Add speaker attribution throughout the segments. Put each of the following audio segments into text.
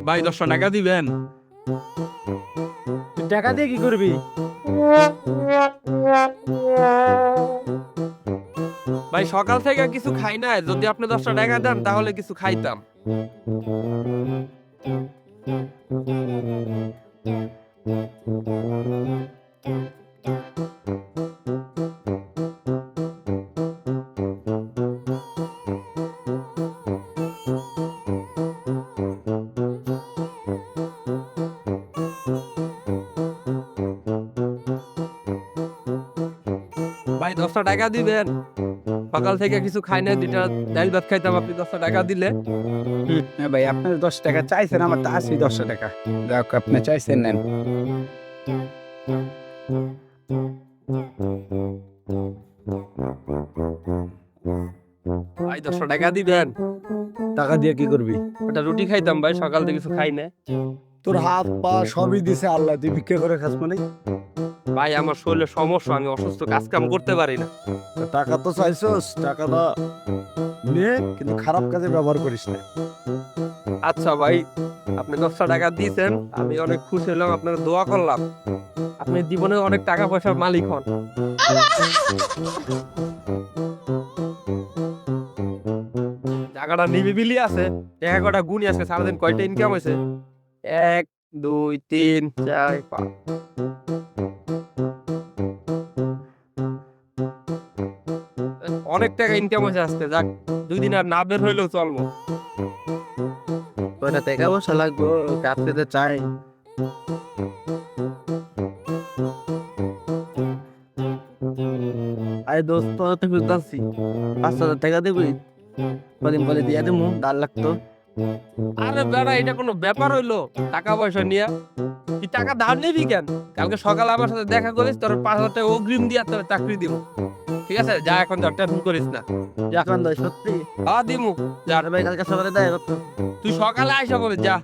Speaker 1: ভাই 10টা টাকা দিবেন?
Speaker 2: তুই টাকা দিয়ে কি করবি?
Speaker 1: ভাই সকাল থেকে কিছু খাই নাই, যদি আপনি 10টা টাকা দেন তাহলে কিছু খাইতাম। ভাই 10টা টাকা দিবেন? সকাল থেকে কিছু খাই নাই, 2টা ডাল ভাত খাইতাম, আপনি 10টা টাকা দিলে।
Speaker 2: হ্যাঁ ভাই, আপনার 10 টাকা চাইছেন, আমার তো আছে 10 টাকা। যাক, আপনি চাইছেন, নেন।
Speaker 1: ভাই 10টা টাকা দিবেন?
Speaker 2: টাকা দিয়ে কি করবি?
Speaker 1: একটা রুটি খাইতাম ভাই, সকাল থেকে কিছু খাই না।
Speaker 2: তোর হাত পা সবই দিছে আল্লাহ, তুই ভিক্ষা করে খাস মানে?
Speaker 1: ভাই আমার শরীরে সমস্যা, আমি অসুস্থ, কাজ কাম করতে পারি না।
Speaker 2: টাকা তো চাইছস, টাকাটা নে, কিন্তু খারাপ কাজে ব্যবহার করিস না।
Speaker 1: আচ্ছা ভাই, আপনি 10টা টাকা দিয়েছেন, আমি অনেক খুশি হলাম, আপনার দোয়া করলাম, আপনি জীবনে অনেক টাকা পয়সার মালিক হন। টাকাটা নিবিবিলি আছে, টাকা কটা গুণি আছে, সারাদিন কয়টা ইনকাম হয়েছে? 1 2 3 4 5। অনেক টাকা ইনকাম হয়েছে আজকে, যাক 2 দিন আর না বের হইলেও চলবো।
Speaker 2: কয়টা টাকা পয়সা লাগবো, কাজ পেতে চাই। আরে দোস্ত, তো খুঁজতাছি 5,000 টাকা দিবি? কদিন পরে দিয়ে দেবো, ডাল লাগতো।
Speaker 1: আরে বেড়া, এটা কোনো ব্যাপার হইলো? টাকা পয়সা নিয়ে তুই টাকা ধার নিবি কেন? কালকে সকালে আমার সাথে দেখা করিস, তোর 5,000 টাকা অগ্রিম দিয়া তোর চাকরি দিব। ঠিক আছে, যা, এখন যা, টেনশন করিস না।
Speaker 2: এখন দেয় সত্যি?
Speaker 1: হ্যাঁ দিমু, যা।
Speaker 2: আরে ভাই, কালকে সকালে দেয় কত?
Speaker 1: তুই সকালে আইসা বলে যা।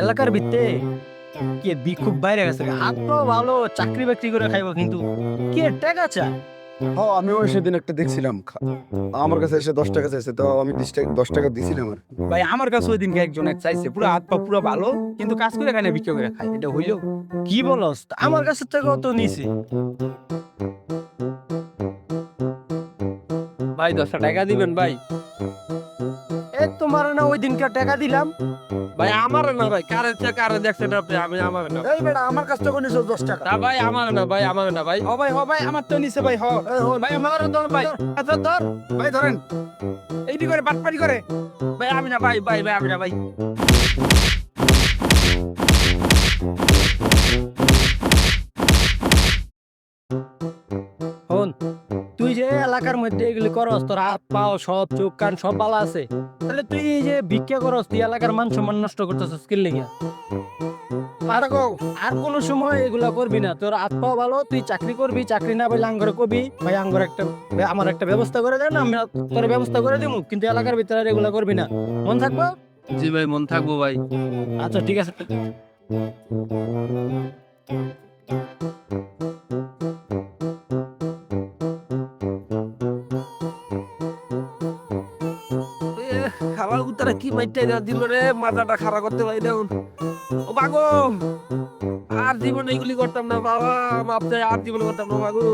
Speaker 2: এলাকার ভিত্তে কে বিক্ষোভ বাইরে গেছে, হাত তো ভালো, চাকরি বাকরি করে খাইবো, কিন্তু কে টাকা চায়?
Speaker 3: হ্যাঁ, আমিও সেদিন একটা দেখছিলাম আমার কাছে এসে 10 টাকা চাইছে, তো আমি 10 টাকা দিছিলাম। আর
Speaker 2: ভাই, আমার কাছে ওই দিনকে একজন এক চাইছে, পুরো হাত পা পুরো ভালো, কিন্তু কাজ করে খায় না, বিক্রি করে খায়। এটা হইলো? কি বলস? আমার কাছে টাকাও তো নিছে।
Speaker 1: ভাই 10টা টাকা দিবেন ভাই?
Speaker 2: এ, তোমার না ওই দিনকে টাকা দিলাম?
Speaker 1: ভাই আমার না ভাই, কারে দেখছেন আপনি? আমি আমার না।
Speaker 3: এই বেটা, আমার কাছ থেকে নিছো 10 টাকা।
Speaker 1: তা ভাই আমার না ভাই, আমার না ভাই।
Speaker 2: হ ভাই, হ ভাই, আমার তো নিছে ভাই, হ। ভাই, আমার ধর ভাই, আচ্ছা ধর
Speaker 3: ভাই ধরেন।
Speaker 2: এইটি করে বাটপারি করে।
Speaker 1: ভাই আমি না ভাই, ভাই ভাই আমি না ভাই।
Speaker 2: হন, তুই যে এলাকার মধ্যে এগুলি করস, তোর হাত পাও সব, চোখ কান সব ভালো আছে, তাহলে তুই এই যে ভিক্ষা করস, তুই এলাকার মান সম্মান নষ্ট করতেছিস কি লিগা? আর আর কোন সময় এগুলা করবি না। তোর হাত পাও ভালো, তুই চাকরি করবি, চাকরি না পাইলে আঙ্গরে কবি, ভাই আঙ্গর একটা, আমার একটা ব্যবস্থা করে দেন, আমি তোর ব্যবস্থা করে দিব, কিন্তু এলাকার ভিতরে আর এগুলা করবি না। মন থাকবো?
Speaker 1: জি ভাই, মন থাকবো ভাই।
Speaker 2: আচ্ছা ঠিক আছে।
Speaker 1: খাবার উত্তরে কি মাইটাই দিল রে, মাথাটা খারাপ করতে পারি না। ও বাগো, আর জীবনে এগুলি করতাম না বাবা, মাপ চাই, আর জীবনে করতাম না বাগো।